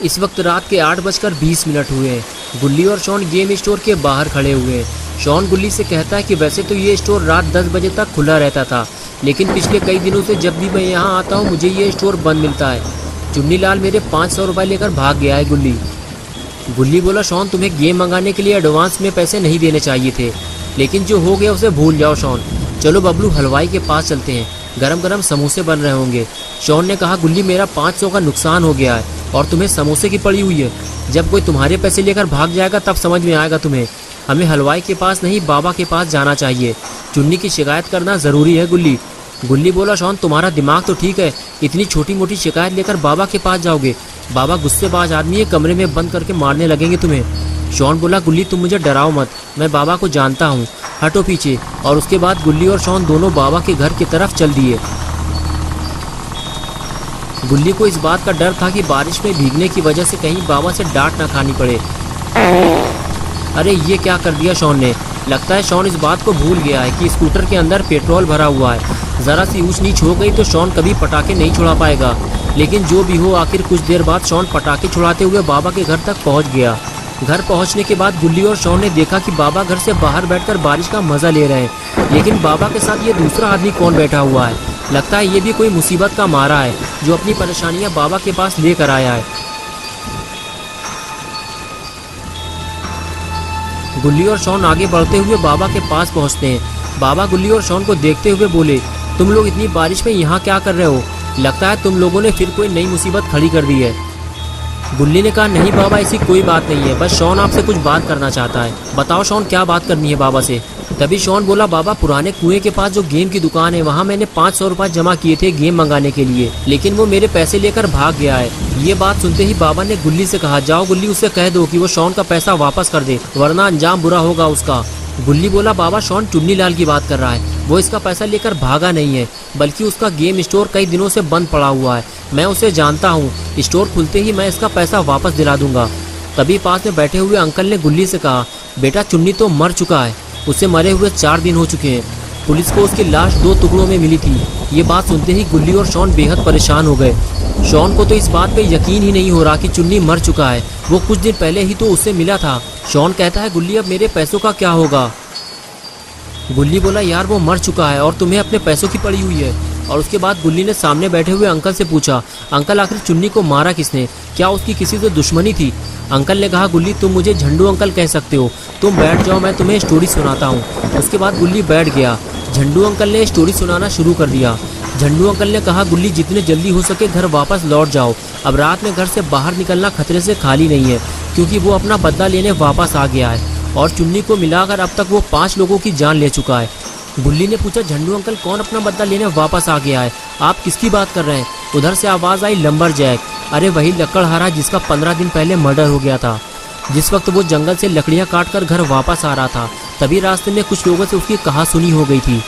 इस वक्त रात के 8:20 हुए हैं। गुल्ली और शॉन गेम स्टोर के बाहर खड़े हुए हैं। शॉन गुल्ली से कहता है कि वैसे तो ये स्टोर रात 10 बजे तक खुला रहता था, लेकिन पिछले कई दिनों से जब भी मैं यहाँ आता हूँ मुझे ये स्टोर बंद मिलता है। चुन्नी लाल मेरे 500 रुपये लेकर भाग गया है। गुल्ली बोला, शॉन तुम्हें गेम मंगाने के लिए एडवांस में पैसे नहीं देने चाहिए थे, लेकिन जो हो गया उसे भूल जाओ शॉन। चलो बबलू हलवाई के पास चलते हैं, गरम गरम समोसे बन रहे होंगे। शॉन ने कहा, गुल्ली मेरा 500 का नुकसान हो गया है और तुम्हें समोसे की पड़ी हुई है। जब कोई तुम्हारे पैसे लेकर भाग जाएगा तब समझ में आएगा तुम्हें। हमें हलवाई के पास नहीं बाबा के पास जाना चाहिए। चुन्नी की शिकायत करना ज़रूरी है गुल्ली बोला, शॉन तुम्हारा दिमाग तो ठीक है, इतनी छोटी मोटी शिकायत लेकर बाबा के पास जाओगे? बाबा गुस्सेबाज आदमी है, कमरे में बंद करके मारने लगेंगे तुम्हें। शॉन बोला, गुल्ली तुम मुझे डराओ मत, मैं बाबा को जानता हूँ, हटो पीछे। और उसके बाद गुल्ली और शॉन दोनों बाबा के घर की तरफ चल दिए। गुल्ली को इस बात का डर था कि बारिश में भीगने की वजह से कहीं बाबा से डांट ना खानी पड़े। अरे ये क्या कर दिया शॉन ने। लगता है शॉन इस बात को भूल गया है कि स्कूटर के अंदर पेट्रोल भरा हुआ है। ज़रा सी ऊंच नीच हो गई तो शॉन कभी पटाखे नहीं छुड़ा पाएगा। लेकिन जो भी हो, आखिर कुछ देर बाद शॉन पटाखे छुड़ाते हुए बाबा के घर तक पहुंच गया। घर पहुंचने के बाद गुल्ली और शॉन ने देखा कि बाबा घर से बाहर बैठकर बारिश का मज़ा ले रहे हैं, लेकिन बाबा के साथ ये दूसरा आदमी कौन बैठा हुआ है। लगता है ये भी कोई मुसीबत का मारा है जो अपनी परेशानियां बाबा के पास लेकर आया है। गुल्ली और शॉन आगे बढ़ते हुए बाबा के पास पहुंचते हैं। बाबा गुल्ली और शॉन को देखते हुए बोले, तुम लोग इतनी बारिश में यहाँ क्या कर रहे हो? लगता है तुम लोगों ने फिर कोई नई मुसीबत खड़ी कर दी है। गुल्ली ने कहा, नहीं बाबा ऐसी कोई बात नहीं है, बस शॉन आपसे कुछ बात करना चाहता है। बताओ शॉन, क्या बात करनी है बाबा से? तभी शॉन बोला, बाबा पुराने कुएं के पास जो गेम की दुकान है वहाँ मैंने 500 रुपये जमा किए थे गेम मंगाने के लिए, लेकिन वो मेरे पैसे लेकर भाग गया है। ये बात सुनते ही बाबा ने गुल्ली से कहा, जाओ गुल्ली उससे कह दो कि वो शॉन का पैसा वापस कर दे, वरना अंजाम बुरा होगा उसका। गुल्ली बोला, बाबा शॉन चुन्नी लाल की बात कर रहा है, वो इसका पैसा लेकर भागा नहीं है, बल्कि उसका गेम स्टोर कई दिनों से बंद पड़ा हुआ है। मैं उसे जानता हूँ, स्टोर खुलते ही मैं इसका पैसा वापस दिला दूंगा। तभी पास में बैठे हुए अंकल ने गुल्ली से कहा, बेटा चुन्नी तो मर चुका है, उसे मरे हुए 4 दिन हो चुके हैं। पुलिस को उसकी लाश 2 टुकड़ों में मिली थी। ये बात सुनते ही गुल्ली और शॉन बेहद परेशान हो गए। शॉन को तो इस बात पे यकीन ही नहीं हो रहा कि चुन्नी मर चुका है, वो कुछ दिन पहले ही तो उससे मिला था। शॉन कहता है, गुल्ली अब मेरे पैसों का क्या होगा? गुल्ली बोला, यार वो मर चुका है और तुम्हें अपने पैसों की पड़ी हुई है। और उसके बाद गुल्ली ने सामने बैठे हुए अंकल से पूछा, अंकल आखिर चुन्नी को मारा किसने? क्या उसकी किसी से दुश्मनी थी? अंकल ने कहा, गुल्ली तुम मुझे झंडू अंकल कह सकते हो, तुम बैठ जाओ, मैं तुम्हें स्टोरी सुनाता हूँ। उसके बाद गुल्ली बैठ गया। झंडू अंकल ने स्टोरी सुनाना शुरू कर दिया। झंडू अंकल ने कहा, गुल्ली जितने जल्दी हो सके घर वापस लौट जाओ, अब रात में घर से बाहर निकलना खतरे से खाली नहीं है, क्योंकि वो अपना बदला लेने वापस आ गया है और चुन्नी को मिलाकर अब तक वो 5 लोगों की जान ले चुका है। गुल्ली ने पूछा, झंडू अंकल कौन अपना बदला लेने वापस आ गया है? आप किसकी बात कर रहे हैं? उधर से आवाज़ आई, लंबरजैक। अरे वही लकड़हारा जिसका 15 दिन पहले मर्डर हो गया था। जिस वक्त वो जंगल से लकड़ियाँ काट कर घर वापस आ रहा था, तभी रास्ते में कुछ लोगों से उसकी कहासुनी हो गई थी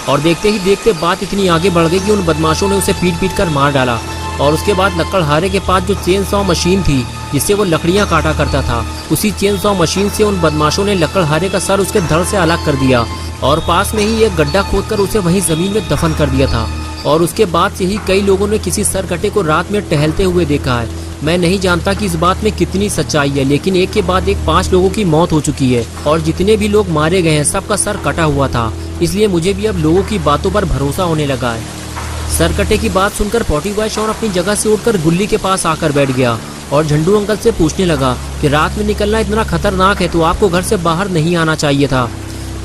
और देखते ही देखते बात इतनी आगे बढ़ गई कि उन बदमाशों ने उसे पीट कर मार डाला। और उसके बाद लकड़हारे के पास जो चेन सॉ मशीन थी जिससे वो लकड़ियाँ काटा करता था, उसी चेन सॉ मशीन से उन बदमाशों ने लकड़हारे का सर उसके धड़ से अलग कर दिया और पास में ही एक गड्ढा खोदकर उसे वहीं ज़मीन में दफन कर दिया था। और उसके बाद से ही कई लोगों ने किसी सरकटे को रात में टहलते हुए देखा है। मैं नहीं जानता कि इस बात में कितनी सच्चाई है, लेकिन एक के बाद एक 5 लोगों की मौत हो चुकी है और जितने भी लोग मारे गए हैं सबका सर कटा हुआ था। इसलिए मुझे भी अब लोगों की बातों पर भरोसा होने लगा है। सरकटे की बात सुनकर पॉटी बॉय शॉन अपनी जगह से उठकर गुल्ली के पास आकर बैठ गया और झंडू अंकल से पूछने लगा कि रात में निकलना इतना खतरनाक है तो आपको घर से बाहर नहीं आना चाहिए था।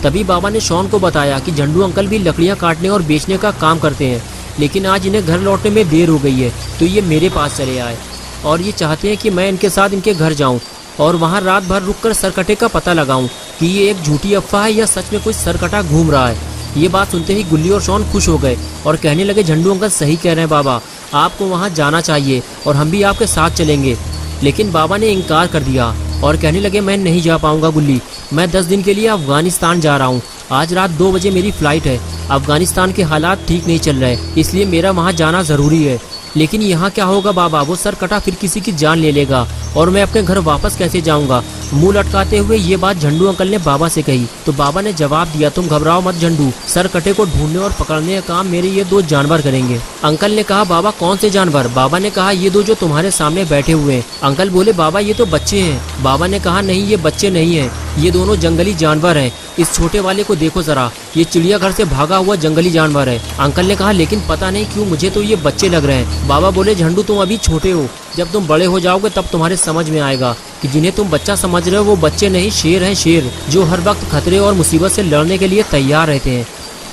तभी बाबा ने शॉन को बताया कि झंडू अंकल भी लकड़ियाँ काटने और बेचने का काम करते हैं, लेकिन आज इन्हें घर लौटने में देर हो गई है तो ये मेरे पास चले आए और ये चाहते हैं कि मैं इनके साथ इनके घर जाऊं और वहां रात भर रुककर सरकटे का पता लगाऊं कि ये एक झूठी अफवाह है या सच में कोई सरकटा घूम रहा है। ये बात सुनते ही गुल्ली और शॉन खुश हो गए और कहने लगे, झंडू अंकल सही कह रहे हैं बाबा, आपको वहाँ जाना चाहिए और हम भी आपके साथ चलेंगे। लेकिन बाबा ने इनकार कर दिया और कहने लगे, मैं नहीं जा पाऊँगा गुल्ली, मैं 10 दिन के लिए अफगानिस्तान जा रहा हूँ। आज रात 2 बजे मेरी फ़्लाइट है। अफगानिस्तान के हालात ठीक नहीं चल रहे, इसलिए मेरा वहाँ जाना ज़रूरी है। लेकिन यहाँ क्या होगा बाबा, वो सर कटा फिर किसी की जान ले लेगा और मैं अपने घर वापस कैसे जाऊंगा। मुंह लटकाते हुए ये बात झंडू अंकल ने बाबा से कही तो बाबा ने जवाब दिया, तुम घबराओ मत झंडू, सर कटे को ढूंढने और पकड़ने का काम मेरे ये 2 जानवर करेंगे। अंकल ने कहा, बाबा कौन से जानवर? बाबा ने कहा, ये 2 जो तुम्हारे सामने बैठे हुए हैं। अंकल बोले, बाबा ये तो बच्चे हैं। बाबा ने कहा, नहीं ये बच्चे नहीं है, ये दोनों जंगली जानवर हैं। इस छोटे वाले को देखो जरा, ये चिड़ियाघर से भागा हुआ जंगली जानवर है। अंकल ने कहा, लेकिन पता नहीं क्यों मुझे तो ये बच्चे लग रहे हैं। बाबा बोले, झंडू तुम अभी छोटे हो, जब तुम बड़े हो जाओगे तब तुम्हारे समझ में आएगा कि जिन्हें तुम बच्चा समझ रहे हो वो बच्चे नहीं, शेर हैं, शेर जो हर वक्त खतरे और मुसीबत से लड़ने के लिए तैयार रहते हैं।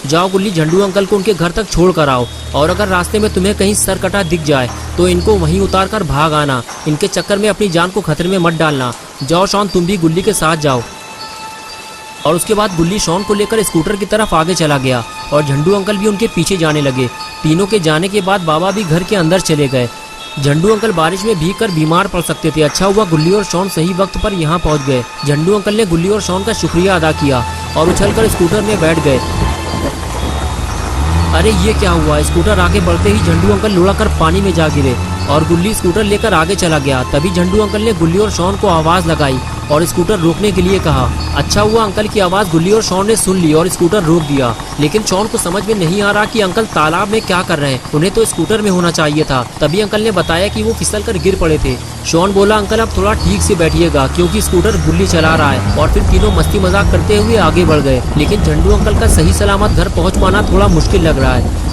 जाओ गुल्ली, झंडू अंकल को उनके घर तक छोड़ कर आओ और अगर रास्ते में तुम्हें कहीं सर कटा दिख जाए तो इनको वहीं उतार कर भाग आना। इनके चक्कर में अपनी जान को खतरे में मत डालना। जाओ शॉन, तुम भी गुल्ली के साथ जाओ। और उसके बाद गुल्ली शॉन को लेकर स्कूटर की तरफ आगे चला गया और झंडू अंकल भी उनके पीछे जाने लगे। तीनों के जाने के बाद बाबा भी घर के अंदर चले गए। झंडू अंकल बारिश में भीग कर बीमार पड़ सकते थे। अच्छा हुआ गुल्ली और शॉन सही वक्त पर यहाँ पहुँच गए। झंडू अंकल ने गुल्ली और शॉन का शुक्रिया अदा किया और उछलकर स्कूटर में बैठ गए। अरे ये क्या हुआ? स्कूटर आगे बढ़ते ही झंडू अंकल लुढ़क कर पानी में जा गिरे और गुल्ली स्कूटर लेकर आगे चला गया। तभी झंडू अंकल ने गुल्ली और शॉन को आवाज लगाई और स्कूटर रोकने के लिए कहा। अच्छा हुआ अंकल की आवाज गुल्ली और शॉन ने सुन ली और स्कूटर रोक दिया। लेकिन शॉन को समझ में नहीं आ रहा कि अंकल तालाब में क्या कर रहे हैं, उन्हें तो स्कूटर में होना चाहिए था। तभी अंकल ने बताया कि वो फिसल कर गिर पड़े थे। शॉन बोला, अंकल आप थोड़ा ठीक से बैठिएगा क्योंकि स्कूटर गुल्ली चला रहा है। और फिर तीनों मस्ती मजाक करते हुए आगे बढ़ गए। लेकिन झंडू अंकल का सही सलामत घर पहुँच पाना थोड़ा मुश्किल लग रहा है।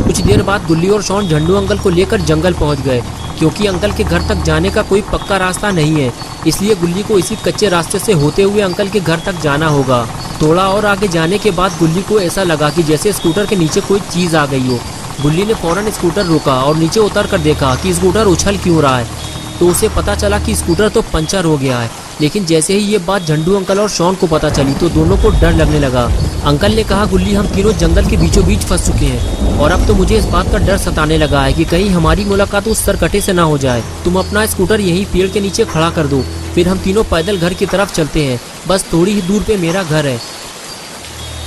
कुछ देर बाद गुल्ली और शॉन झंडू अंकल को लेकर जंगल पहुंच गए। क्योंकि अंकल के घर तक जाने का कोई पक्का रास्ता नहीं है, इसलिए गुल्ली को इसी कच्चे रास्ते से होते हुए अंकल के घर तक जाना होगा। थोड़ा और आगे जाने के बाद गुल्ली को ऐसा लगा कि जैसे स्कूटर के नीचे कोई चीज़ आ गई हो। गुल्ली ने फौरन स्कूटर रोका और नीचे उतर कर देखा कि स्कूटर उछल क्यों रहा है। तो उसे पता चला कि स्कूटर तो पंचर हो गया है। लेकिन जैसे ही ये बात झंडू अंकल और शॉन को पता चली तो दोनों को डर लगने लगा। अंकल ने कहा, गुल्ली हम तीनों जंगल के बीचों बीच फंस चुके हैं और अब तो मुझे इस बात का डर सताने लगा है कि कहीं हमारी मुलाकात उस सरकटे से ना हो जाए। तुम अपना स्कूटर यहीं पेड़ के नीचे खड़ा कर दो, फिर हम तीनों पैदल घर की तरफ चलते हैं। बस थोड़ी ही दूर पे मेरा घर है।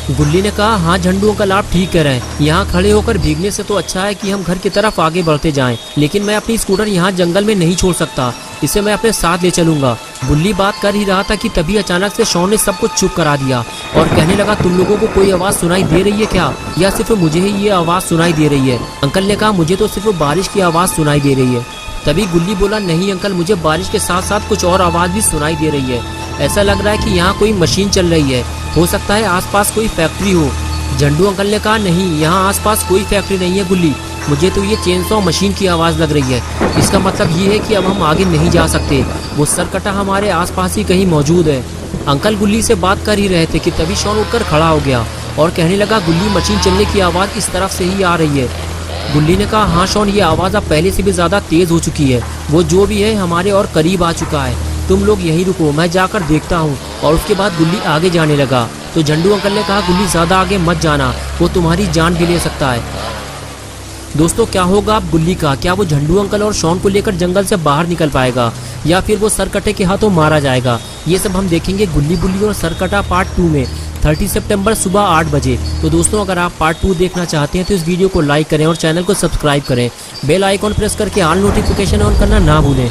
गुल्ली ने कहा, हाँ झंडू अंकल आप ठीक कह रहे हैं, यहाँ खड़े होकर भीगने से तो अच्छा है कि हम घर की तरफ आगे बढ़ते जाएं। लेकिन मैं अपनी स्कूटर यहाँ जंगल में नहीं छोड़ सकता, इसे मैं अपने साथ ले चलूंगा। गुल्ली बात कर ही रहा था कि तभी अचानक से शॉन ने सब कुछ चुप करा दिया और कहने लगा, तुम लोगों को कोई आवाज़ सुनाई दे रही है क्या, या सिर्फ मुझे ही ये आवाज़ सुनाई दे रही है? अंकल ने कहा, मुझे तो सिर्फ बारिश की आवाज़ सुनाई दे रही है। तभी गुल्ली बोला, नहीं अंकल, मुझे बारिश के साथ साथ कुछ और आवाज़ भी सुनाई दे रही है। ऐसा लग रहा है कि यहाँ कोई मशीन चल रही है, हो सकता है आसपास कोई फैक्ट्री हो। झंडू अंकल ने कहा, नहीं यहाँ आसपास कोई फैक्ट्री नहीं है गुल्ली, मुझे तो ये चेनसॉ मशीन की आवाज़ लग रही है। इसका मतलब ये है कि अब हम आगे नहीं जा सकते, वो सरकटा हमारे आसपास ही कहीं मौजूद है। अंकल गुल्ली से बात कर ही रहे थे कि तभी शॉन उठकर खड़ा हो गया और कहने लगा, गुल्ली मशीन चलने की आवाज़ इस तरफ से ही आ रही है। गुल्ली ने कहा, हाँ शॉन, ये आवाज़ अब पहले से भी ज़्यादा तेज़ हो चुकी है, वो जो भी है हमारे और करीब आ चुका है। तुम लोग यहीं रुको, मैं जाकर देखता हूँ। और उसके बाद गुल्ली आगे जाने लगा तो झंडू अंकल ने कहा, गुल्ली ज़्यादा आगे मत जाना, वो तुम्हारी जान भी ले सकता है। दोस्तों क्या होगा अब गुल्ली का? क्या वो झंडू अंकल और शॉन को लेकर जंगल से बाहर निकल पाएगा या फिर वो सरकटे के हाथों मारा जाएगा? ये सब हम देखेंगे गुल्ली बुल्ली और सरकटा पार्ट 2 में 30 सितंबर सुबह 8 बजे। तो दोस्तों अगर आप पार्ट 2 देखना चाहते हैं तो इस वीडियो को लाइक करें और चैनल को सब्सक्राइब करें। बेल आइकॉन प्रेस करके ऑल नोटिफिकेशन ऑन करना ना भूलें।